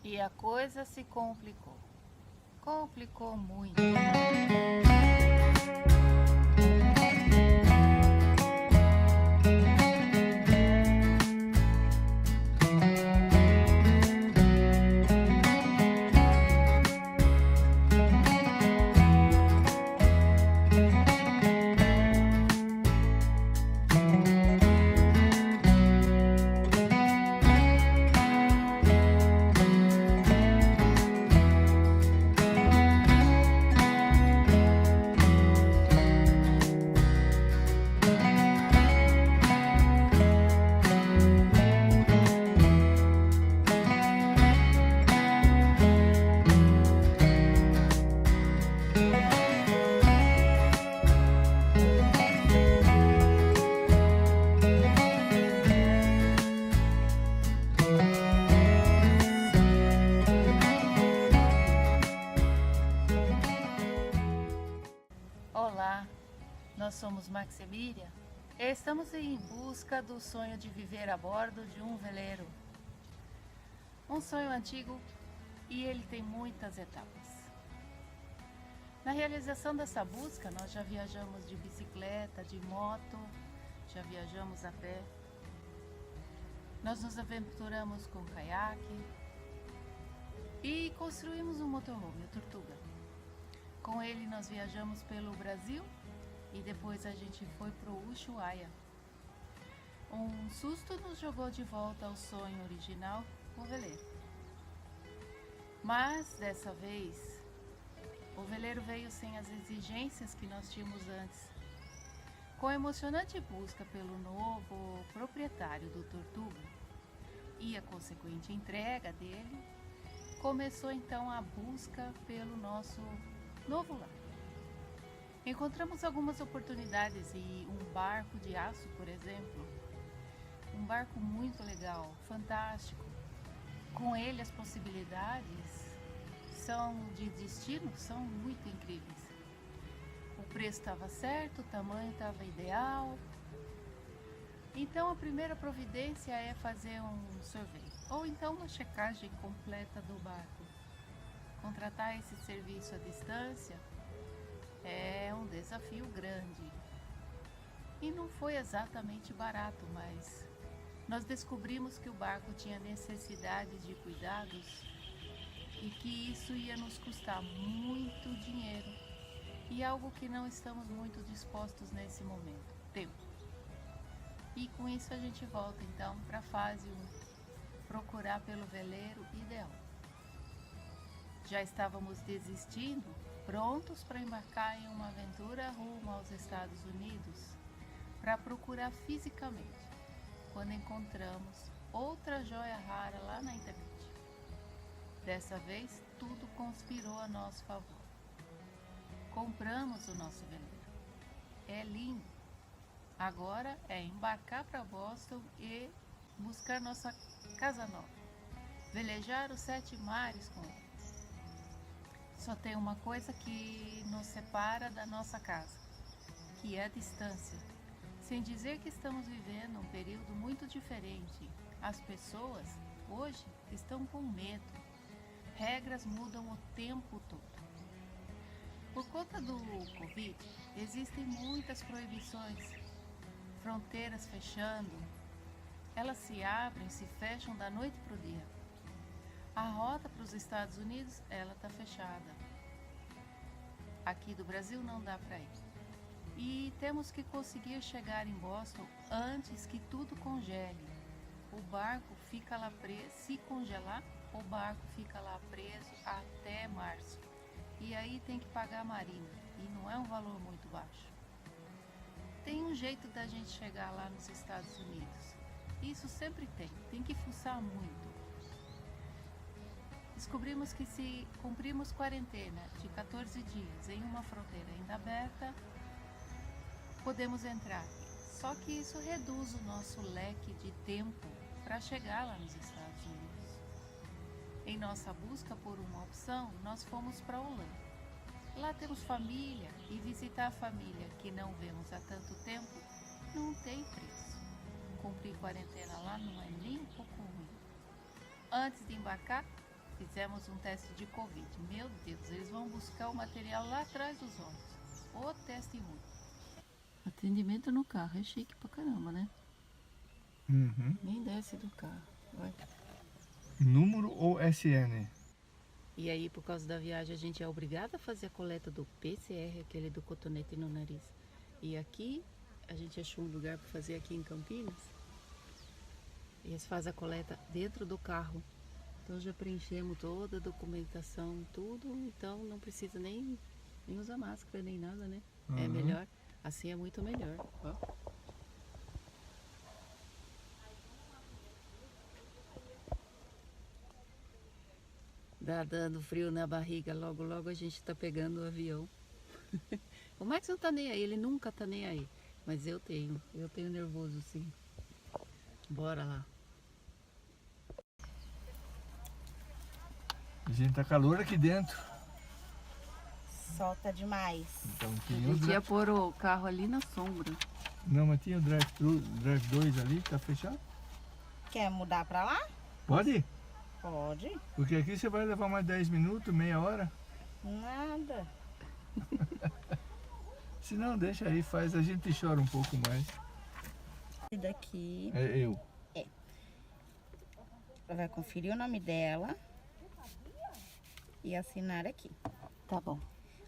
E a coisa se complicou. Complicou muito. Olá, nós somos Max e Miriam e estamos em busca do sonho de viver a bordo de um veleiro. Um sonho antigo e ele tem muitas etapas. Na realização dessa busca, nós já viajamos de bicicleta, de moto, já viajamos a pé. Nós nos aventuramos com caiaque e construímos um motorhome, o Tortuga. Com ele nós viajamos pelo Brasil e depois a gente foi para o Ushuaia. Um susto nos jogou de volta ao sonho original, o veleiro. Mas dessa vez, o veleiro veio sem as exigências que nós tínhamos antes. Com a emocionante busca pelo novo proprietário do Tortuga e a consequente entrega dele, começou então a busca pelo nosso novo lar. Encontramos algumas oportunidades e um barco de aço, por exemplo. Um barco muito legal, fantástico. Com ele as possibilidades de destino são muito incríveis. O preço estava certo, o tamanho estava ideal. Então a primeira providência é fazer um survey, ou então uma checagem completa do barco. Contratar esse serviço à distância é um desafio grande. E não foi exatamente barato, mas nós descobrimos que o barco tinha necessidades de cuidados e que isso ia nos custar muito dinheiro e algo que não estamos muito dispostos nesse momento, tempo. E com isso a gente volta então para a fase 1, procurar pelo veleiro ideal. Já estávamos desistindo, prontos para embarcar em uma aventura rumo aos Estados Unidos, para procurar fisicamente, quando encontramos outra joia rara lá na internet. Dessa vez, tudo conspirou a nosso favor. Compramos o nosso veleiro. É lindo. Agora é embarcar para Boston e buscar nossa casa nova. Velejar os 7 mares com ele. Só tem uma coisa que nos separa da nossa casa, que é a distância. Sem dizer que estamos vivendo um período muito diferente. As pessoas hoje estão com medo. Regras mudam o tempo todo. Por conta do Covid, existem muitas proibições, fronteiras fechando. Elas se abrem, se fecham da noite para o dia. A rota para os Estados Unidos, ela está fechada. Aqui do Brasil não dá para ir. E temos que conseguir chegar em Boston antes que tudo congele. O barco fica lá preso, se congelar, o barco fica lá preso até março. E aí tem que pagar a marina, e não é um valor muito baixo. Tem um jeito da gente chegar lá nos Estados Unidos. Isso sempre tem que fuçar muito. Descobrimos que se cumprirmos quarentena de 14 dias em uma fronteira ainda aberta, podemos entrar. Só que isso reduz o nosso leque de tempo para chegar lá nos Estados Unidos. Em nossa busca por uma opção, nós fomos para a Holanda. Lá temos família e visitar a família que não vemos há tanto tempo não tem preço. Cumprir quarentena lá não é nem um pouco ruim. Antes de embarcar, fizemos um teste de Covid. Meu Deus, eles vão buscar o material lá atrás dos ônibus. O teste ruim. Atendimento no carro, é chique pra caramba, né? Uhum. Nem desce do carro. Vai. Número ou SN? E aí, por causa da viagem, a gente é obrigado a fazer a coleta do PCR, aquele do cotonete no nariz. E aqui, a gente achou um lugar para fazer aqui em Campinas. E eles fazem a coleta dentro do carro. Então já preenchemos toda a documentação, tudo. Então não precisa nem usar máscara, nem nada, né? É melhor. Assim é muito melhor. Ó. Tá dando frio na barriga, logo logo a gente tá pegando o avião. O Max não tá nem aí, ele nunca tá nem aí. Mas eu tenho nervoso sim. Bora lá. Gente, tá calor aqui dentro. Solta demais. Então, A tinha gente ia pôr o carro ali na sombra. Não, mas tinha o drive 2 ali, tá fechado? Quer mudar pra lá? Pode? Pode. Porque aqui você vai levar mais 10 minutos, meia hora. Nada. Se não, deixa aí, faz, a gente chora um pouco mais. E daqui, É eu. vai conferir o nome dela e assinar aqui. Tá bom.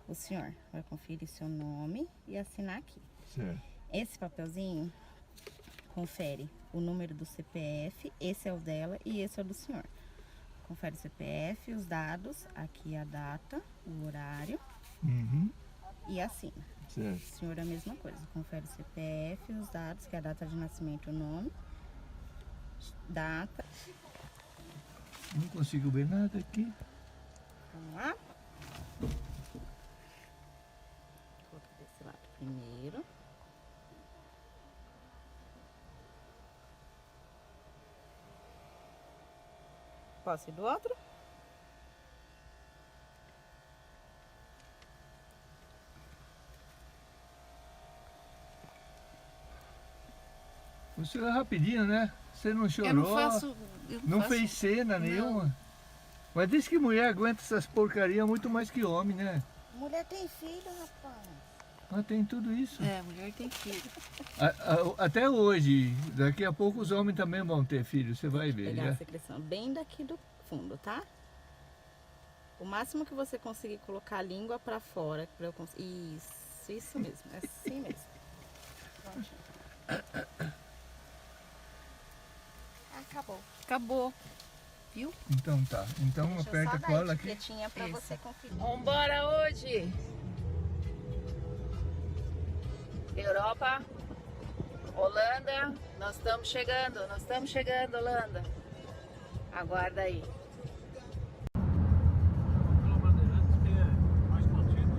O senhor vai conferir seu nome e assinar aqui. Certo. Esse papelzinho confere o número do CPF, esse é o dela e esse é o do senhor. Confere o CPF, os dados, aqui a data, o horário Uhum. e assina. Certo. O senhor é a mesma coisa, confere o CPF, os dados, que é a data de nascimento, o nome, data. Não consigo ver nada aqui. Vamos lá? Vou desse lado primeiro. Posso ir do outro? Você é rapidinho, né? Você não chorou, Eu não faço. não fez cena nenhuma. Mas diz que mulher aguenta essas porcarias muito mais que homem, né? Mulher tem filho, rapaz. Mas tem tudo isso. É, mulher tem filho. Até hoje, daqui a pouco os homens também vão ter filho, você vai ver. Pegar Já. a secreção bem daqui do fundo, tá? O máximo que você conseguir colocar a língua pra fora. Pra eu isso mesmo, é assim mesmo. Prontinho. Acabou. Acabou. Viu? Então tá. Então Deixa eu aperta só a dar cola a aqui. etiquetinha pra Isso. você conferir. Vambora hoje! Europa, Holanda, nós estamos chegando, Holanda. Aguarda aí. Pela Bandeirantes, que é mais contido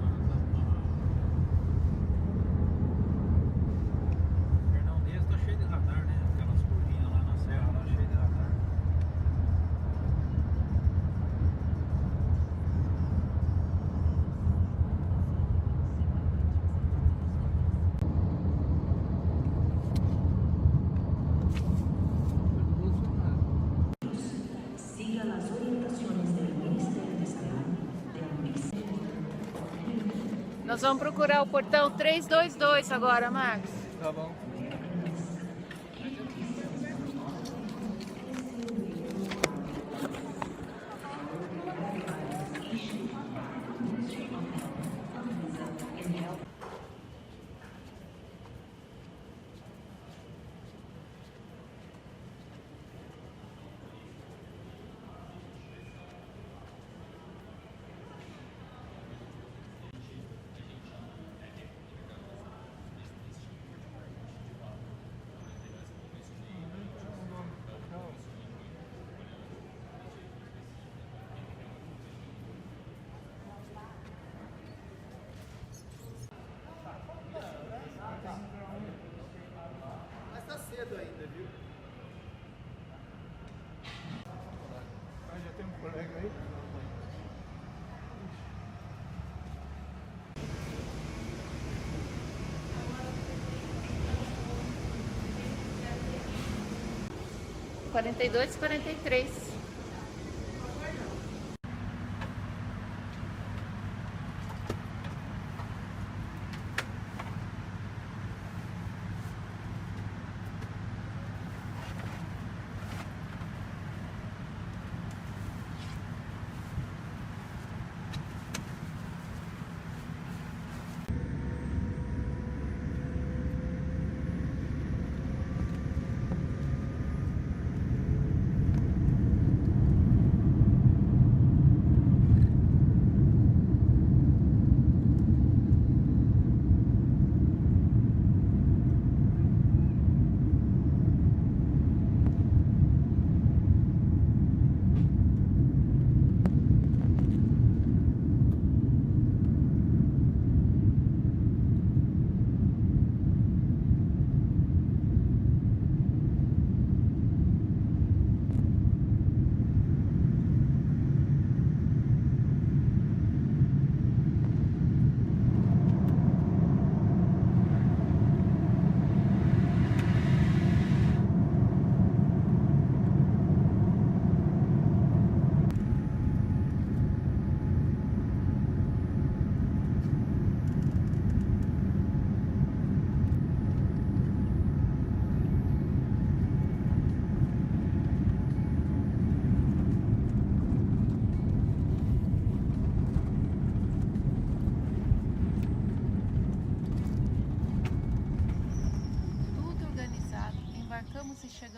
Fernão Dias tá cheio de radar, né? Aquelas curvinhas lá na serra, lá cheio de radar. Siga las orientaciones del Ministerio de Salud Nós vamos procurar o portão 322 agora, Max. Tá bom. Mas tá cedo ainda, viu? Já tem um colega aí? Quarenta e 43.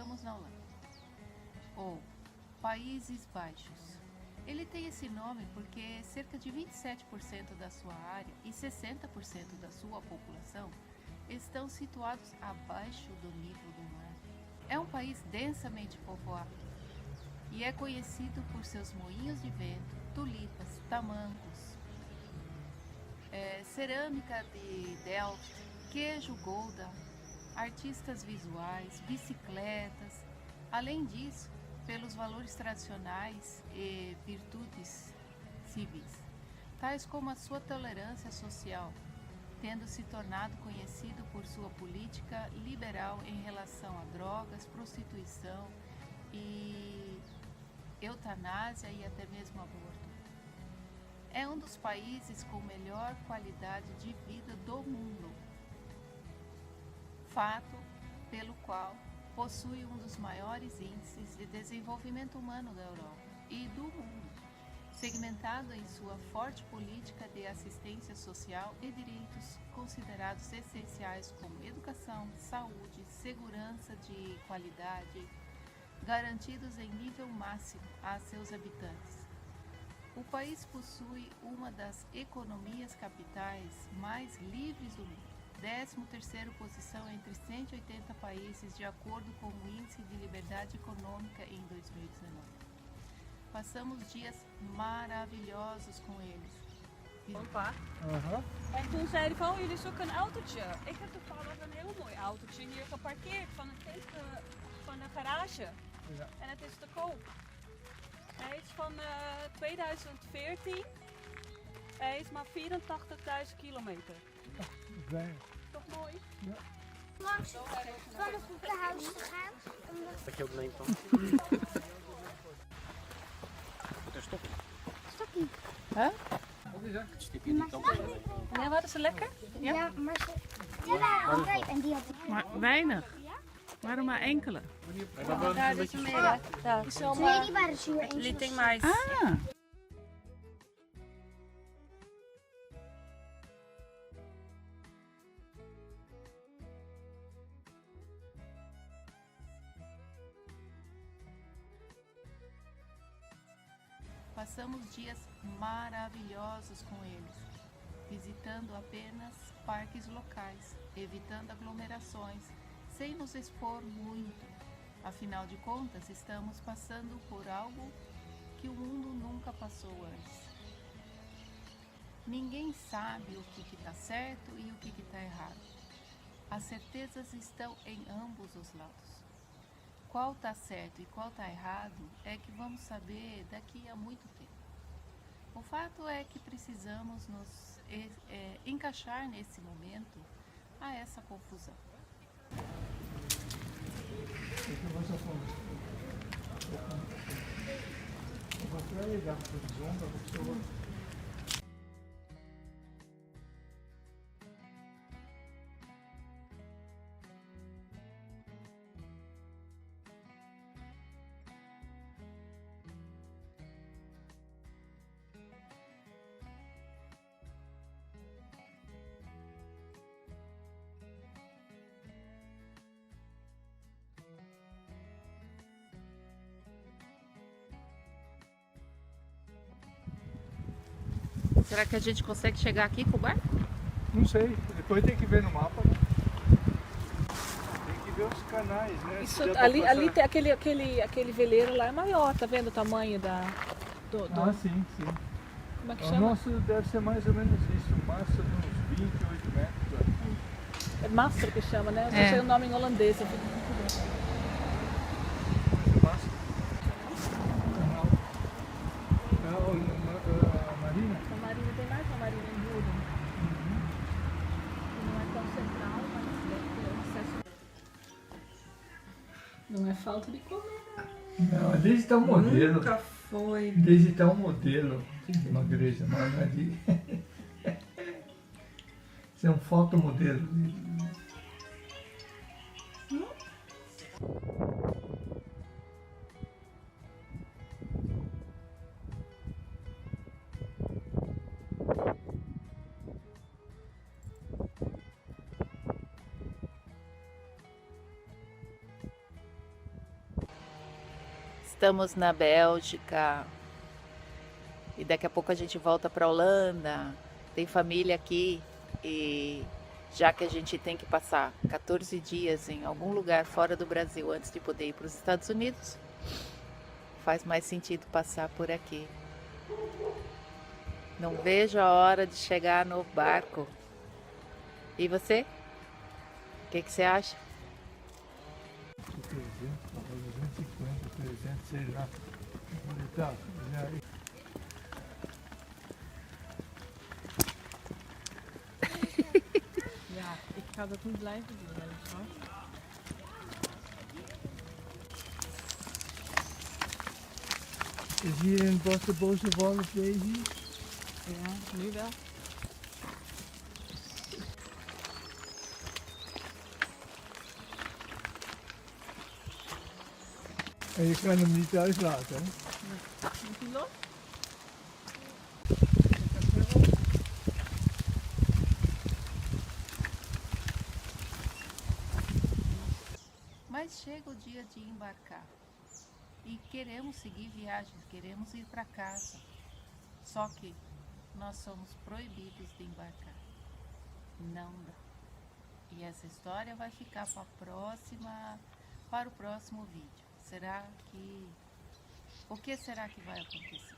estamos na Holanda. Ou Países Baixos. Ele tem esse nome porque cerca de 27% da sua área e 60% da sua população estão situados abaixo do nível do mar. É um país densamente povoado e é conhecido por seus moinhos de vento, tulipas, tamancos, cerâmica de Delft, queijo Gouda, artistas visuais, bicicletas. Além disso, pelos valores tradicionais e virtudes civis, tais como a sua tolerância social, tendo se tornado conhecido por sua política liberal em relação a drogas, prostituição e eutanásia e até mesmo aborto. É um dos países com melhor qualidade de vida do mundo, fato pelo qual possui um dos maiores índices de desenvolvimento humano da Europa e do mundo, segmentado em sua forte política de assistência social e direitos considerados essenciais como educação, saúde, segurança de qualidade, garantidos em nível máximo a seus habitantes. O país possui uma das economias capitais mais livres do mundo, 13ª posição entre 180 países de acordo com o Índice de Liberdade Econômica em 2019. Passamos dias maravilhosos com eles. Opa. Aha. En toen zeiden van, oh, jullie zoeken een autootje. Ik heb toevallig een heel mooi autootje hier geparkeerd van de garage. Ja. En het is te koop. Hij is van 2014. Hij is maar 84.000 kilometer. Weinig. Toch mooi? Langs van het voetenhuis te gaan. Dat je ook neemt dan. Moet er stoppen. Wat is dat? Stip je die kant op. Ja, wat is ze lekker? Ja, maar ze... Die waren al rijp en die had ik. Maar weinig. Waarom maar enkele? Daar is een meer. Daar. Nee, die waren zuur. Eentje Jullie was denken mais. Ah! Passamos dias maravilhosos com eles, visitando apenas parques locais, evitando aglomerações, sem nos expor muito. Afinal de contas, estamos passando por algo que o mundo nunca passou antes. Ninguém sabe o que está certo e o que está errado. As certezas estão em ambos os lados. Qual está certo e qual está errado é que vamos saber daqui a muito tempo. O fato é que precisamos nos encaixar nesse momento a essa confusão. Será que a gente consegue chegar aqui com o barco? Não sei, depois tem que ver no mapa, né? Tem que ver os canais, né? Isso, Se dá pra ali, passar. ali tem aquele veleiro lá é maior, tá vendo o tamanho do Ah, sim, sim. como é que O chama? nosso deve ser mais ou menos isso, massa de uns 28 metros. É Master que chama, né? Eu não É. sei o nome em holandês. Eu fico muito bem. Massa. Canal. A Marina? A Marina tem mais uma Marina em Buden. Não é tão central, mas deve ter acesso. Não é falta de comer. Não, desde está um modelo. Nunca foi. Desde está um modelo de uma igreja, mas não é de... Isso é um fotomodelo. Estamos na Bélgica e daqui a pouco a gente volta para a Holanda. Tem família aqui e já que a gente tem que passar 14 dias em algum lugar fora do Brasil antes de poder ir para os Estados Unidos, faz mais sentido passar por aqui. Não vejo a hora de chegar no barco. E você? O que você acha? 300, 250, 300, sei lá. Tá, já... Ja, ik ga dat niet blijven doen, hoor. Is hier in het bos de boze wolf, Daisy? Ja, nu wel. En je kan hem niet thuis laten, hè? Moet hij los? Mas chega o dia de embarcar e queremos seguir viagem, queremos ir para casa. Só que nós somos proibidos de embarcar. Não dá. E essa história vai ficar para o próximo vídeo. O que será que vai acontecer?